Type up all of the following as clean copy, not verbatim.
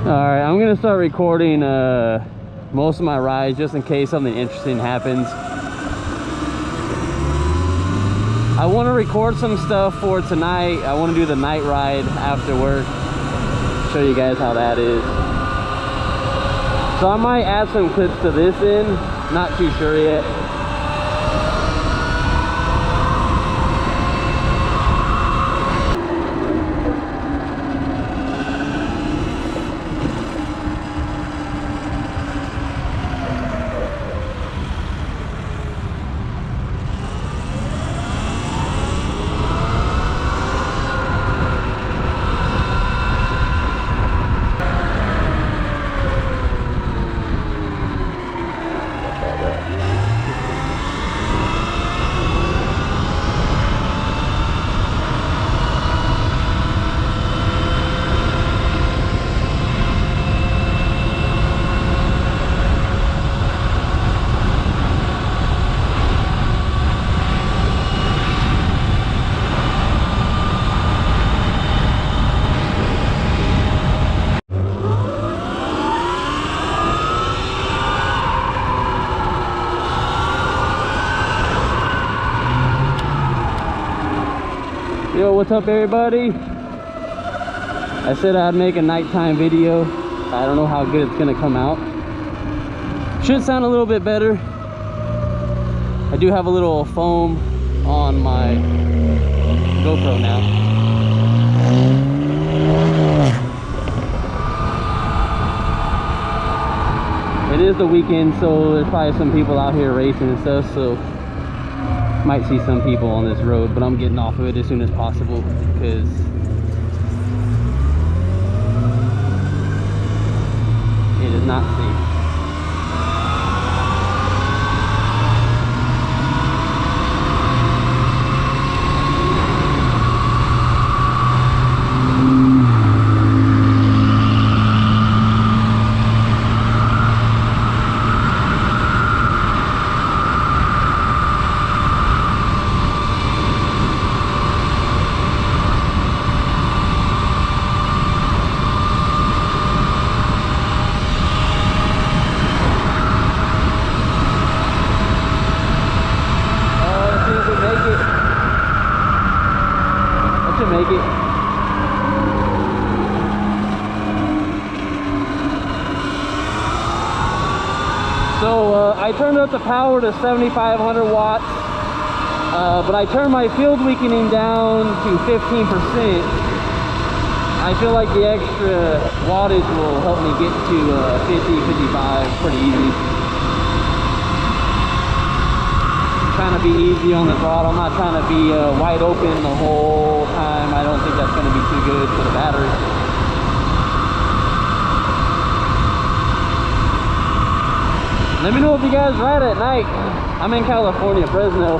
Alright, I'm gonna start recording most of my rides just in case something interesting happens. I want to record some stuff for tonight. I want to do the night ride after work. Show you guys how that is. So I might add some clips to this in. Not too sure yet. Yo, what's up everybody? I said I'd make a nighttime video. I don't know how good it's gonna come out. Should sound a little bit better. I do have a little foam on my GoPro now. It is the weekend, so there's probably some people out here racing and stuff, so might see some people on this road, but I'm getting off of it as soon as possible because it is not safe. Make it. So I turned up the power to 7,500 watts, but I turned my field weakening down to 15%. I feel like the extra wattage will help me get to 50, 55 pretty easy. Trying to be easy on the throttle. I'm not trying to be wide open the whole time. I don't think that's going to be too good for the battery. Let me know if you guys ride at night. I'm in California, Fresno,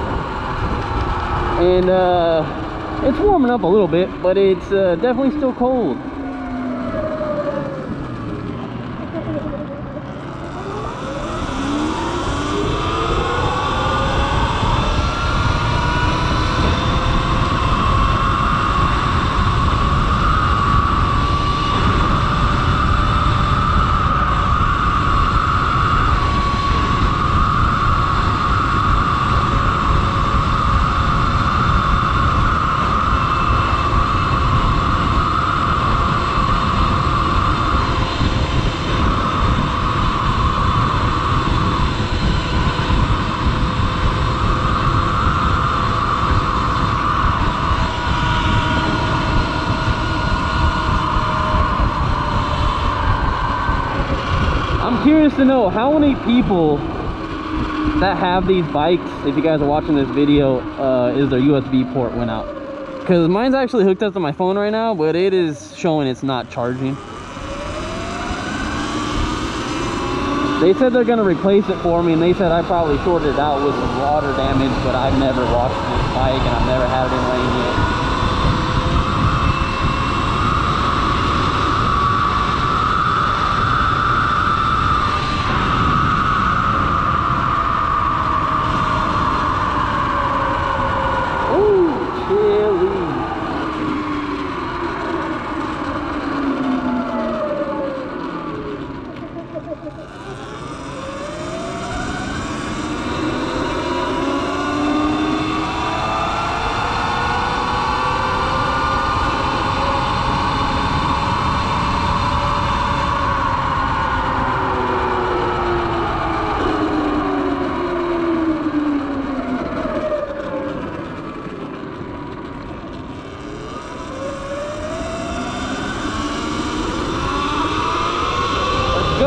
and it's warming up a little bit, but it's definitely still cold. I'm curious to know how many people that have these bikes, if you guys are watching this video, is their USB port went out. Because mine's actually hooked up to my phone right now, but it is showing it's not charging. They said they're going to replace it for me, and they said I probably shorted it out with some water damage, but I've never washed this bike and I've never had it in rain yet.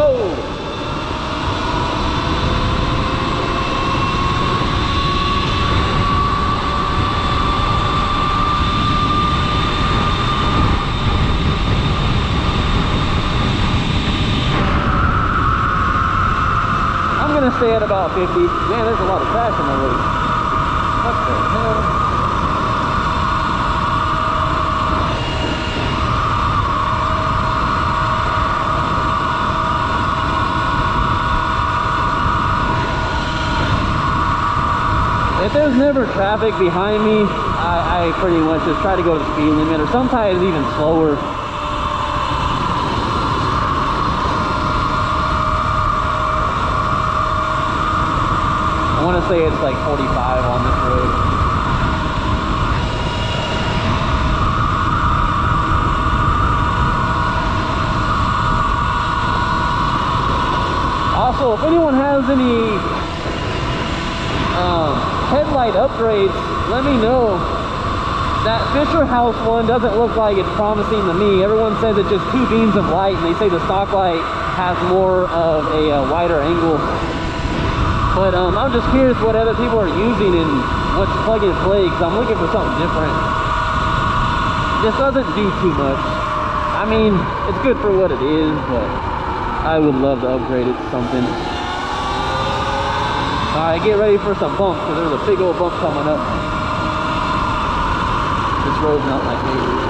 go. I'm gonna stay at about 50. Man, there's a lot of trash on the road. What the hell? If there's never traffic behind me, I pretty much just try to go to the speed limit, or sometimes even slower. I want to say it's like 45 on this road. Also, if anyone has any headlight upgrades, let me know. That Fisher House one doesn't look like it's promising to me. Everyone says it's just 2 beams of light, and they say the stock light has more of a wider angle. But I'm just curious what other people are using and what's plug and play, because I'm looking for something different. This doesn't do too much. I mean, it's good for what it is, but I would love to upgrade it to something. Alright, get ready for some bumps, because there's a big old bump coming up. This road's not my favorite.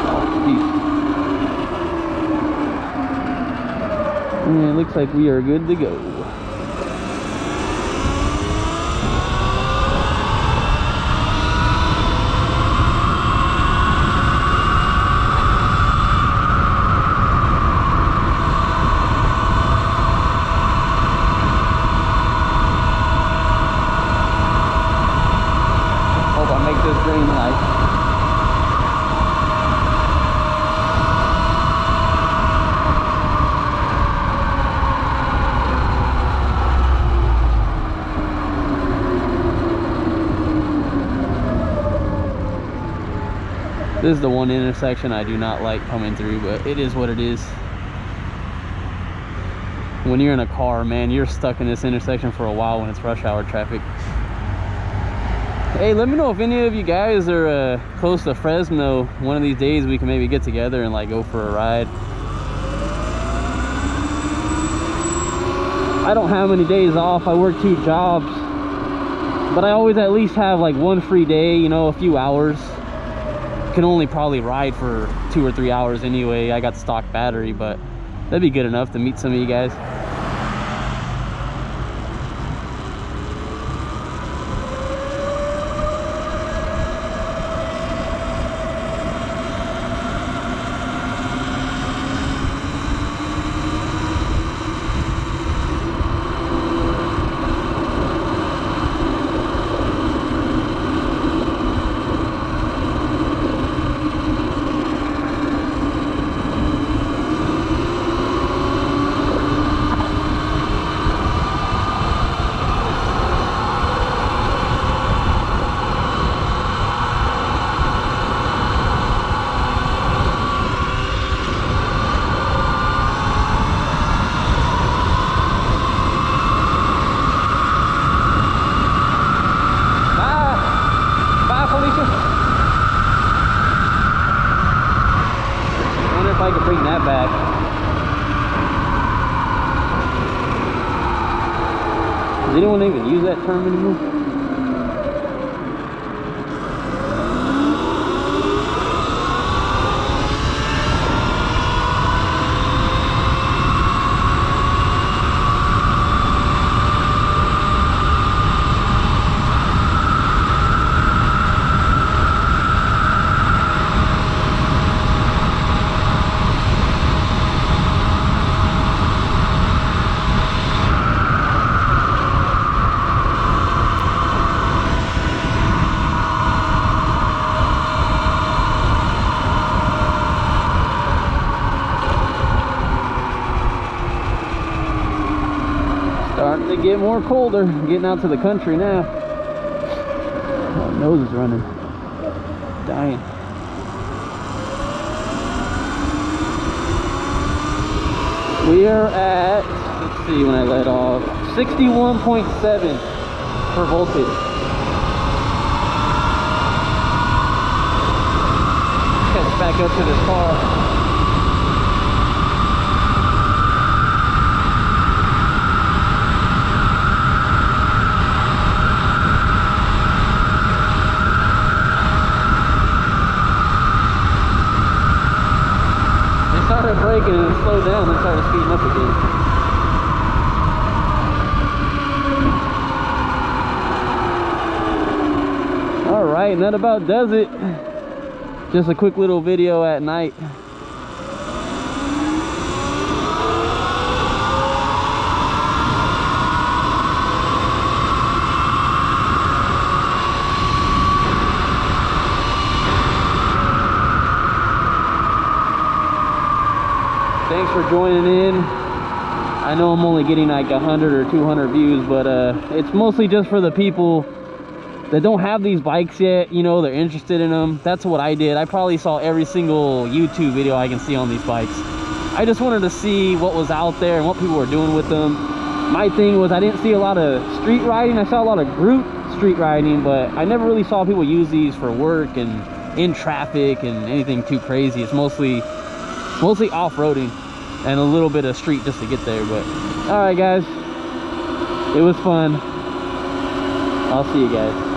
Oh, geez. And it looks like we are good to go. Green light. This is the one intersection I do not like coming through, but it is what it is. When you're in a car, man, you're stuck in this intersection for a while when it's rush hour traffic. Hey, let me know if any of you guys are close to Fresno. One of these days we can maybe get together and like go for a ride. I don't have many days off. I work 2 jobs, but I always at least have like 1 free day, you know, a few hours. Can only probably ride for 2 or 3 hours anyway. I got stock battery, but that'd be good enough to meet some of you guys. If I could bring that back. Does anyone even use that term anymore? Starting to get more colder. Getting out to the country now. My nose is running. Dying. We are at, let's see when I let off, 61.7 per voltage. Catch back up to this car. Started braking and then slowed down and started speeding up again. All right, and that about does it. Just a quick little video at night. Thanks for joining in. I know I'm only getting like 100 or 200 views, but it's mostly just for the people that don't have these bikes yet. You know, they're interested in them. That's what I did. I probably saw every single YouTube video I can see on these bikes. I just wanted to see what was out there and what people were doing with them. My thing was I didn't see a lot of street riding. I saw a lot of group street riding, but I never really saw people use these for work and in traffic and anything too crazy. It's mostly off-roading and a little bit of street just to get there. But all right guys, it was fun. I'll see you guys.